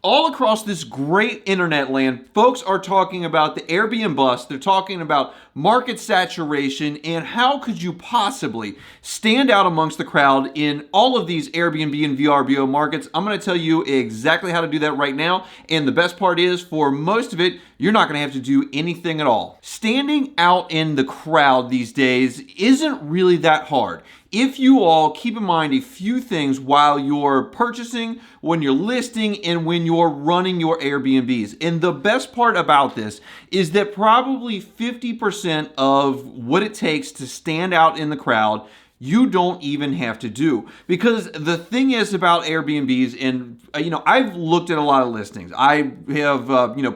All across this great internet land, folks are talking about the Airbnb bust. They're talking about market saturation and how could you possibly stand out amongst the crowd in all of these Airbnb and VRBO markets. I'm going to tell you exactly how to do that right now. And the best part is, for most of it, you're not going to have to do anything at all. Standing out in the crowd these days isn't really that hard. If you all keep in mind a few things while you're purchasing, when you're listing, and when you're running your Airbnbs. And the best part about this is that probably 50% of what it takes to stand out in the crowd you don't even have to do. Because the thing is about Airbnbs, and I've looked at a lot of listings. I have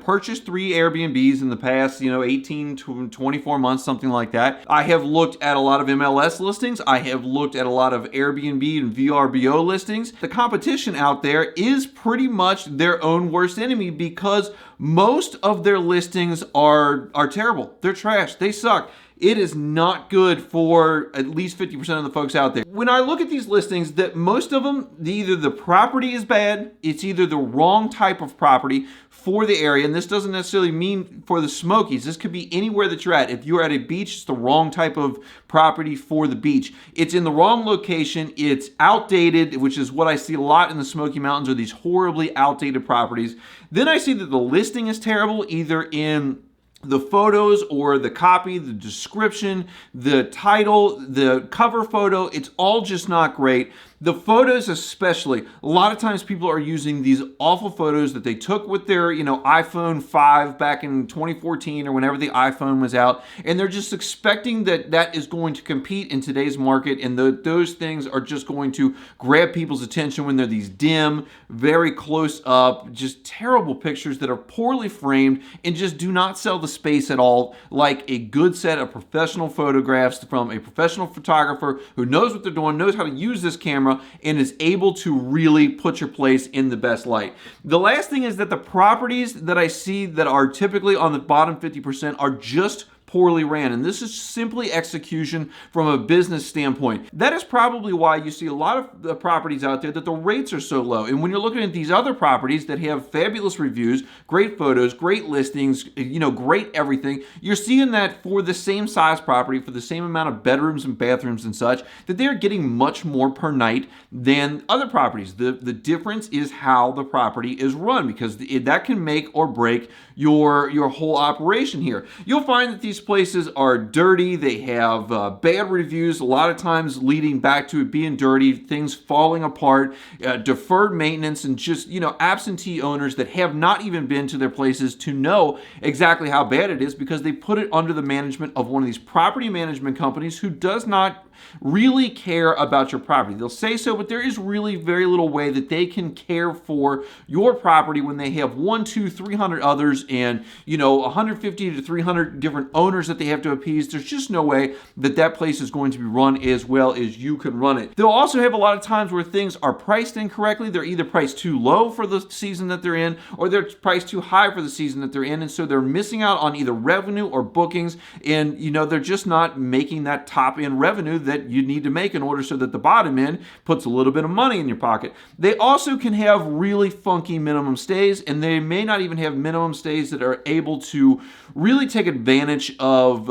purchased 3 Airbnbs in the past 18 to 24 months, something like that. I have looked at a lot of MLS listings. I have looked at a lot of Airbnb and VRBO listings. The competition out there is pretty much their own worst enemy because most of their listings are terrible. They're trash. They suck. It is not good for at least 50% of the folks out there. When I look at these listings, that most of them, either the property is bad, it's either the wrong type of property for the area, and this doesn't necessarily mean for the Smokies. This could be anywhere that you're at. If you're at a beach, it's the wrong type of property for the beach. It's in the wrong location, it's outdated, which is what I see a lot in the Smoky Mountains, are these horribly outdated properties. Then I see that the listing is terrible, either in the photos or the copy, the description, the title, the cover photo, it's all just not great. The photos especially, a lot of times people are using these awful photos that they took with their, iPhone 5 back in 2014 or whenever the iPhone was out, and they're just expecting that that is going to compete in today's market, and those things are just going to grab people's attention when they're these dim, very close up, just terrible pictures that are poorly framed and just do not sell the space at all, like a good set of professional photographs from a professional photographer who knows what they're doing, knows how to use this camera, and is able to really put your place in the best light. The last thing is that the properties that I see that are typically on the bottom 50% are just poorly ran, and this is simply execution from a business standpoint. That is probably why you see a lot of the properties out there that the rates are so low. And when you're looking at these other properties that have fabulous reviews, great photos, great listings, great everything, you're seeing that for the same size property, for the same amount of bedrooms and bathrooms and such, that they're getting much more per night than other properties. The difference is how the property is run, because that can make or break your whole operation here. You'll find that these places are dirty. They have bad reviews, a lot of times leading back to it being dirty, things falling apart, deferred maintenance, and just absentee owners that have not even been to their places to know exactly how bad it is, because they put it under the management of one of these property management companies who does not really care about your property. They'll say so, but there is really very little way that they can care for your property when they have 1, 2, 300 others and 150 to 300 different owners that they have to appease. There's just no way that that place is going to be run as well as you can run it. They'll also have a lot of times where things are priced incorrectly. They're either priced too low for the season that they're in, or they're priced too high for the season that they're in, and so they're missing out on either revenue or bookings, and they're just not making that top end revenue that you need to make in order so that the bottom end puts a little bit of money in your pocket. They also can have really funky minimum stays, and they may not even have minimum stays that are able to really take advantage of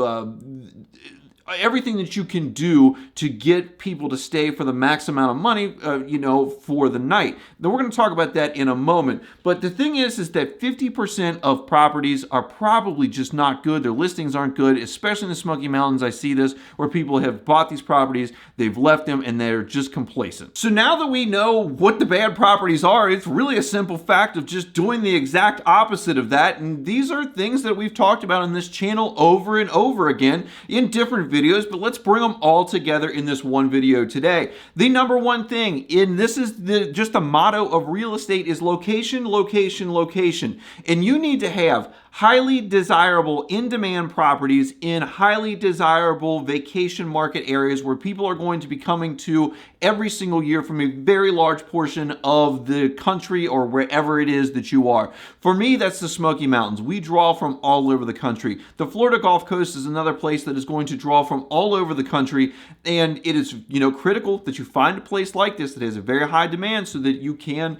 everything that you can do to get people to stay for the max amount of money, for the night. Then we're going to talk about that in a moment. But the thing is that 50% of properties are probably just not good. Their listings aren't good, especially in the Smoky Mountains. I see this where people have bought these properties, they've left them, and they're just complacent. So now that we know what the bad properties are, it's really a simple fact of just doing the exact opposite of that. And these are things that we've talked about on this channel over and over again in different videos, but let's bring them all together in this one video today. The number one thing, and this is just the motto of real estate, is location, location, location. And you need to have highly desirable in-demand properties in highly desirable vacation market areas where people are going to be coming to every single year from a very large portion of the country or wherever it is that you are. For me, that's the Smoky Mountains. We draw from all over the country. The Florida Gulf Coast is another place that is going to draw from all over the country, and it is, critical that you find a place like this that has a very high demand so that you can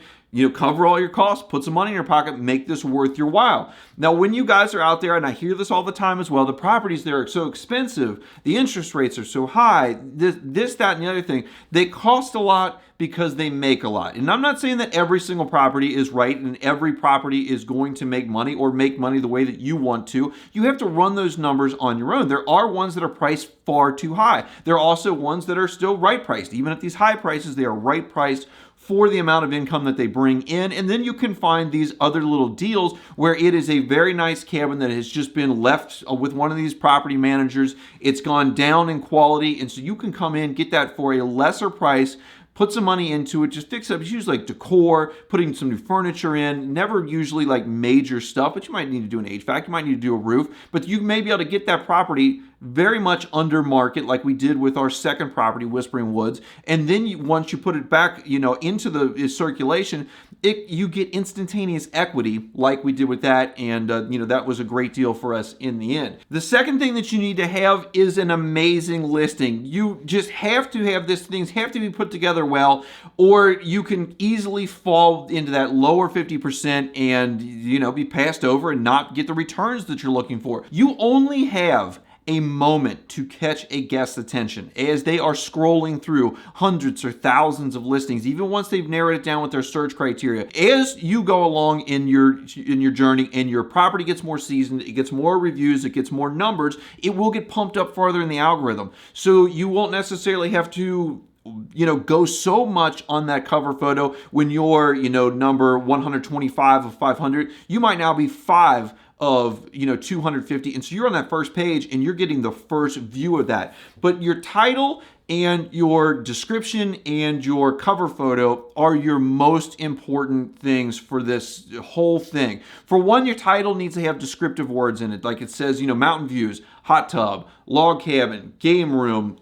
cover all your costs, put some money in your pocket, make this worth your while. Now, when you guys are out there, and I hear this all the time as well, the properties there are so expensive, the interest rates are so high, this, that, and the other thing, they cost a lot because they make a lot. And I'm not saying that every single property is right and every property is going to make money or make money the way that you want to. You have to run those numbers on your own. There are ones that are priced far too high. There are also ones that are still right priced. Even at these high prices, they are right priced for the amount of income that they bring in. And then you can find these other little deals where it is a very nice cabin that has just been left with one of these property managers. It's gone down in quality, and so you can come in, get that for a lesser price, put some money into it, just fix it up. It's usually like decor, putting some new furniture in, never usually like major stuff, but you might need to do an HVAC, you might need to do a roof, but you may be able to get that property very much under market like we did with our second property, Whispering Woods. And then once you put it back, into the circulation, you get instantaneous equity like we did with that. And, that was a great deal for us in the end. The second thing that you need to have is an amazing listing. You just have to have things have to be put together well, or you can easily fall into that lower 50% and, be passed over and not get the returns that you're looking for. You only have a moment to catch a guest's attention as they are scrolling through hundreds or thousands of listings, even once they've narrowed it down with their search criteria. As you go along in your journey and your property gets more seasoned, it gets more reviews, it gets more numbers, it will get pumped up farther in the algorithm. So you won't necessarily have to go so much on that cover photo. When you're, number 125 of 500, you might now be 5 of 250, and so you're on that first page and you're getting the first view of that. But your title and your description and your cover photo are your most important things for this whole thing. For one, your title needs to have descriptive words in it, like it says, mountain views, hot tub, log cabin, game room,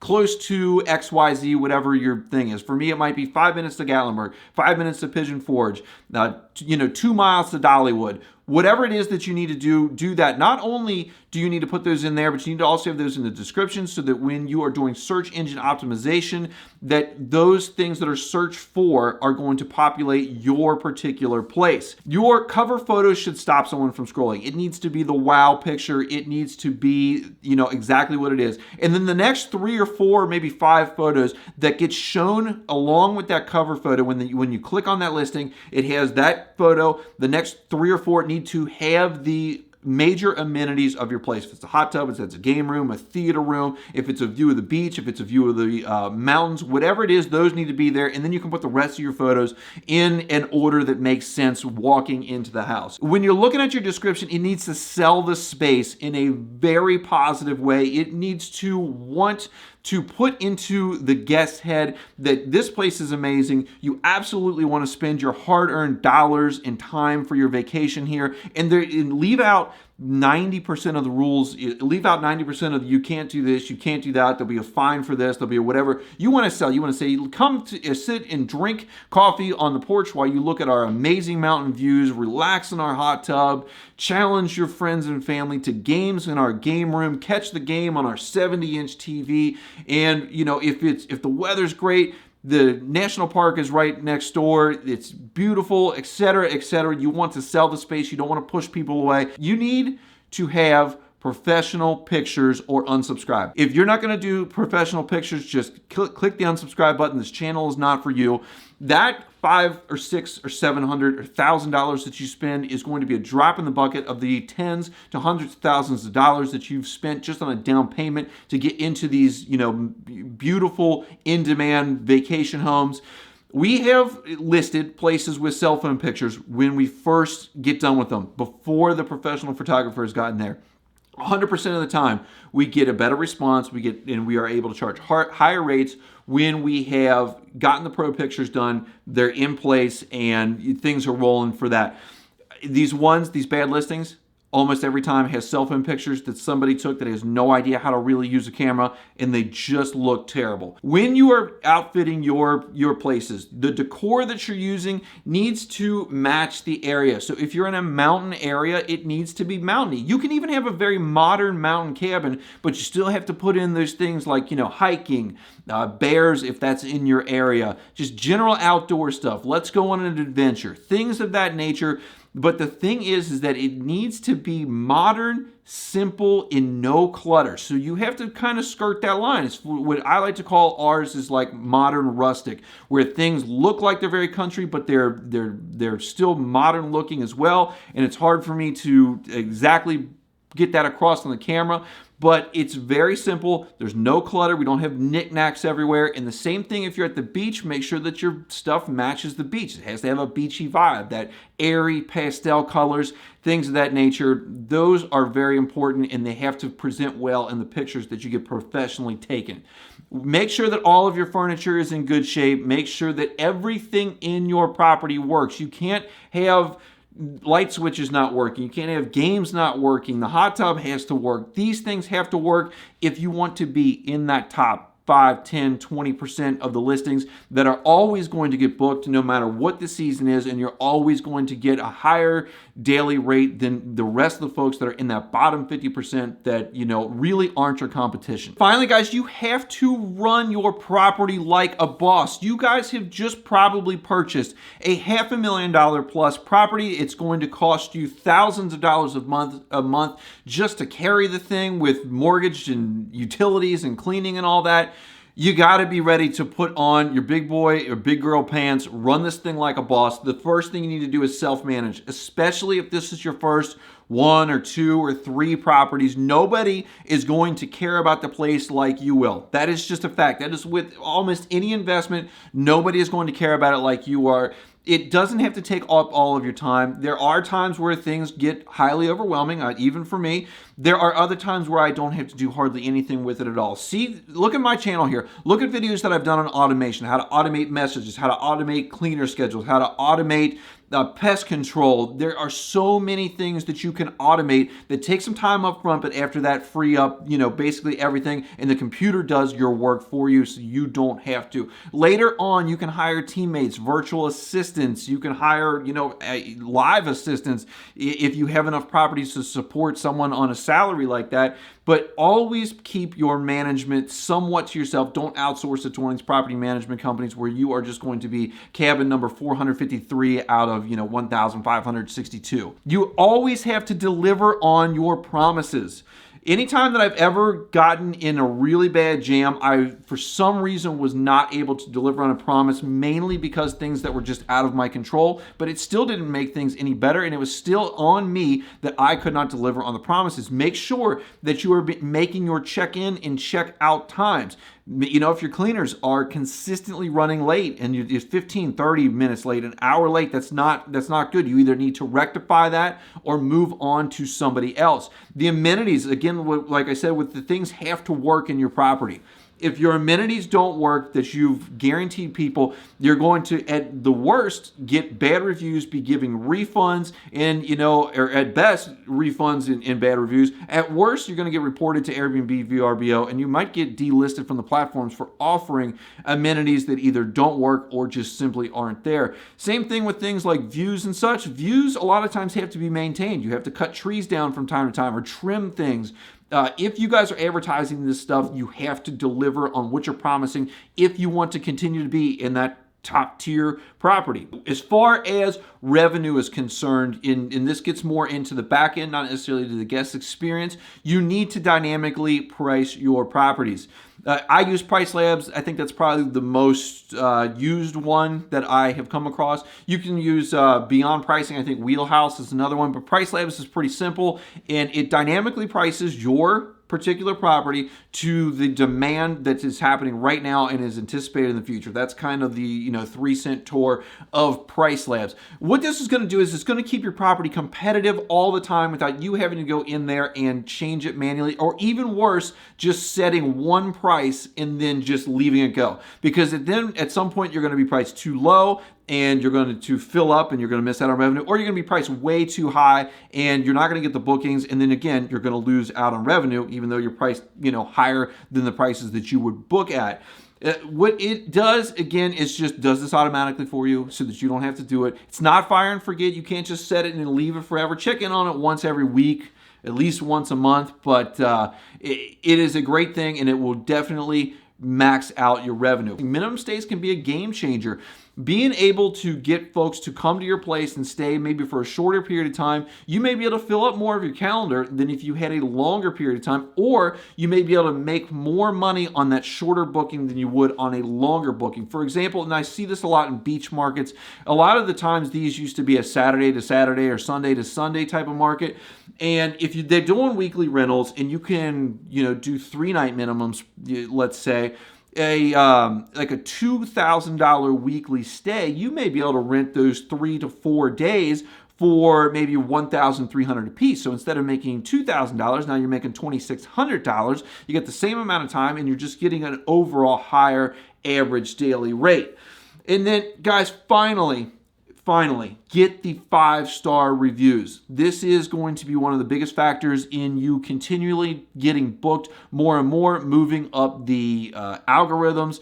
close to XYZ, whatever your thing is. For me, it might be 5 minutes to Gatlinburg, 5 minutes to Pigeon Forge, 2 miles to Dollywood. Whatever it is that you need to do that. Not only do you need to put those in there, but you need to also have those in the description so that when you are doing search engine optimization, that those things that are searched for are going to populate your particular place. Your cover photo should stop someone from scrolling. It needs to be the wow picture. It needs to be, exactly what it is. And then the next 3 or 4, maybe 5 photos that get shown along with that cover photo, when you click on that listing, it has that photo. The next 3 or 4 need to have the major amenities of your place. If it's a hot tub, if it's a game room, a theater room, if it's a view of the beach, if it's a view of the mountains, whatever it is, those need to be there. And then you can put the rest of your photos in an order that makes sense walking into the house. When you're looking at your description, it needs to sell the space in a very positive way. It needs to want to put into the guest's head that this place is amazing. You absolutely want to spend your hard-earned dollars and time for your vacation here, and leave out 90% of the rules, leave out 90% of you can't do this, you can't do that, there'll be a fine for this, there'll be a whatever. You want to sell, you want to say, come to sit and drink coffee on the porch while you look at our amazing mountain views, relax in our hot tub, challenge your friends and family to games in our game room, catch the game on our 70-inch TV, and if the weather's great, the national park is right next door. It's beautiful, etc., etc. You want to sell the space. You don't want to push people away. You need to have professional pictures or unsubscribe. If you're not going to do professional pictures, just click the unsubscribe button. This channel is not for you. That $500 or $600 or $700 or $1,000 that you spend is going to be a drop in the bucket of the tens to hundreds of thousands of dollars that you've spent just on a down payment to get into these, beautiful in-demand vacation homes. We have listed places with cell phone pictures when we first get done with them, before the professional photographer has gotten there. 100% of the time, we get a better response. We are able to charge higher rates when we have gotten the pro pictures done. They're in place and things are rolling for that. These bad listings, almost every time it has cell phone pictures that somebody took that has no idea how to really use a camera, and they just look terrible. When you are outfitting your places, the decor that you're using needs to match the area. So if you're in a mountain area, it needs to be mountainy. You can even have a very modern mountain cabin, but you still have to put in those things like, hiking, bears if that's in your area, just general outdoor stuff. Let's go on an adventure, things of that nature. But the thing is that it needs to be modern, simple, and no clutter. So you have to kind of skirt that line. It's what I like to call ours is like modern rustic, where things look like they're very country, but they're still modern looking as well. And it's hard for me to exactly get that across on the camera, but it's very simple. There's no clutter. We don't have knickknacks everywhere. And the same thing if you're at the beach, make sure that your stuff matches the beach. It has to have a beachy vibe, that airy pastel colors, things of that nature. Those are very important, and they have to present well in the pictures that you get professionally taken. Make sure that all of your furniture is in good shape. Make sure that everything in your property works. You can't have light switches not working. You can't have games not working. The hot tub has to work. These things have to work if you want to be in that top 5, 10, 20% of the listings that are always going to get booked no matter what the season is, and you're always going to get a higher daily rate than the rest of the folks that are in that bottom 50% that, really aren't your competition. Finally, guys, you have to run your property like a boss. You guys have just probably purchased a $500,000 plus property. It's going to cost you thousands of dollars a month just to carry the thing with mortgage and utilities and cleaning and all that. You got to be ready to put on your big boy or big girl pants, run this thing like a boss. The first thing you need to do is self-manage, especially if this is your first 1 or 2 or 3 properties. Nobody is going to care about the place like you will. That is just a fact. That is with almost any investment. Nobody is going to care about it like you are. It doesn't have to take up all of your time. There are times where things get highly overwhelming, even for me. There are other times where I don't have to do hardly anything with it at all. See, look at my channel here. Look at videos that I've done on automation, how to automate messages, how to automate cleaner schedules, how to automate pest control. There are so many things that you can automate that take some time up front, but after that free up, basically everything, and the computer does your work for you so you don't have to. Later on, you can hire teammates, virtual assistants. You can hire, live assistants if you have enough properties to support someone on a salary like that. But always keep your management somewhat to yourself. Don't outsource it to one of these property management companies where you are just going to be cabin number 453 out of 1,562. You always have to deliver on your promises. Anytime that I've ever gotten in a really bad jam, I, for some reason, was not able to deliver on a promise, mainly because things that were just out of my control, but it still didn't make things any better, and it was still on me that I could not deliver on the promises. Make sure that you are making your check-in and check-out times. If your cleaners are consistently running late and you're 15, 30 minutes late, an hour late, that's not good. You either need to rectify that or move on to somebody else. The amenities, again, like I said, with the things have to work in your property. If your amenities don't work that you've guaranteed people, you're going to, at the worst, get bad reviews, be giving refunds, and, or at best, refunds and bad reviews. At worst, you're going to get reported to Airbnb, VRBO, and you might get delisted from the platforms for offering amenities that either don't work or just simply aren't there. Same thing with things like views and such. Views, a lot of times, have to be maintained. You have to cut trees down from time to time or trim things. If you guys are advertising this stuff, you have to deliver on what you're promising if you want to continue to be in that top tier property. As far as revenue is concerned, and this gets more into the back end, not necessarily to the guest experience, you need to dynamically price your properties. I use Price Labs. I think that's probably the most used one that I have come across. You can use Beyond Pricing. I think Wheelhouse is another one, but Price Labs is pretty simple, and it dynamically prices your particular property to the demand that is happening right now and is anticipated in the future. That's kind of the 3-cent tour of Price Labs. What this is going to do is it's going to keep your property competitive all the time without you having to go in there and change it manually, or even worse, just setting one price and then just leaving it go. Because then at some point you're going to be priced too low. and you're going to fill up and you're going to miss out on revenue, or you're going to be priced way too high and you're not going to get the bookings, and then again you're going to lose out on revenue even though you're priced higher than the prices that you would book at. What it does, again, is just does this automatically for you so that you don't have to do it. It's not fire and forget. You can't just set it and leave it forever. Check in on it once every week, at least once a month, but it is a great thing, and it will definitely max out your revenue. Minimum stays can be a game changer. Being able to get folks to come to your place and stay maybe for a shorter period of time, you may be able to fill up more of your calendar than if you had a longer period of time, or you may be able to make more money on that shorter booking than you would on a longer booking. For example, and I see this a lot in beach markets, a lot of the times these used to be a Saturday to Saturday or Sunday to Sunday type of market. And if they're doing weekly rentals and you can, do 3-night minimums, let's say, like a $2,000 weekly stay, you may be able to rent those 3 to 4 days for maybe $1,300 a piece. So instead of making $2,000, now you're making $2,600. You get the same amount of time, and you're just getting an overall higher average daily rate. And then, guys, finally, get the 5-star reviews. This is going to be one of the biggest factors in you continually getting booked more and more, moving up the algorithms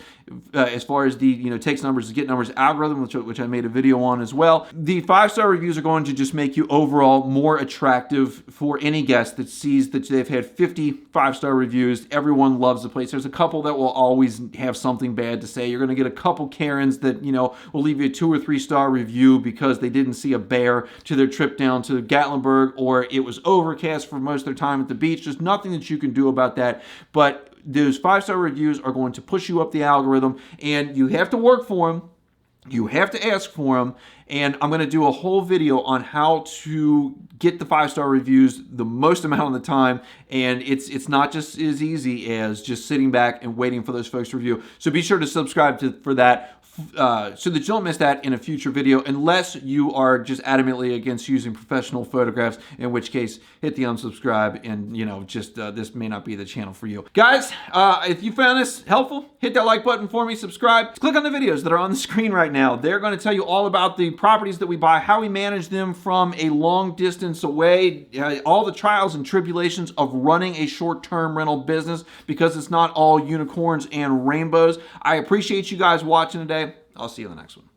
as far as the takes numbers to get numbers algorithm, which I made a video on as well. The 5-star reviews are going to just make you overall more attractive for any guest that sees that they've had 50 5-star reviews. Everyone loves the place. There's a couple that will always have something bad to say. You're going to get a couple Karens that will leave you a 2 or 3-star review because they didn't see a bear to their trip down to Gatlinburg, or it was overcast for most of their time at the beach. There's nothing that you can do about that, but those 5-star reviews are going to push you up the algorithm, and you have to work for them. You have to ask for them, and I'm going to do a whole video on how to get the 5-star reviews the most amount of the time, and it's not just as easy as just sitting back and waiting for those folks to review. So be sure to subscribe for that so that you don't miss that in a future video, unless you are just adamantly against using professional photographs, in which case hit the unsubscribe and this may not be the channel for you. Guys, if you found this helpful, hit that like button for me, subscribe, click on the videos that are on the screen right now. They're going to tell you all about the properties that we buy, how we manage them from a long distance away, all the trials and tribulations of running a short-term rental business, because it's not all unicorns and rainbows. I appreciate you guys watching today. I'll see you in the next one.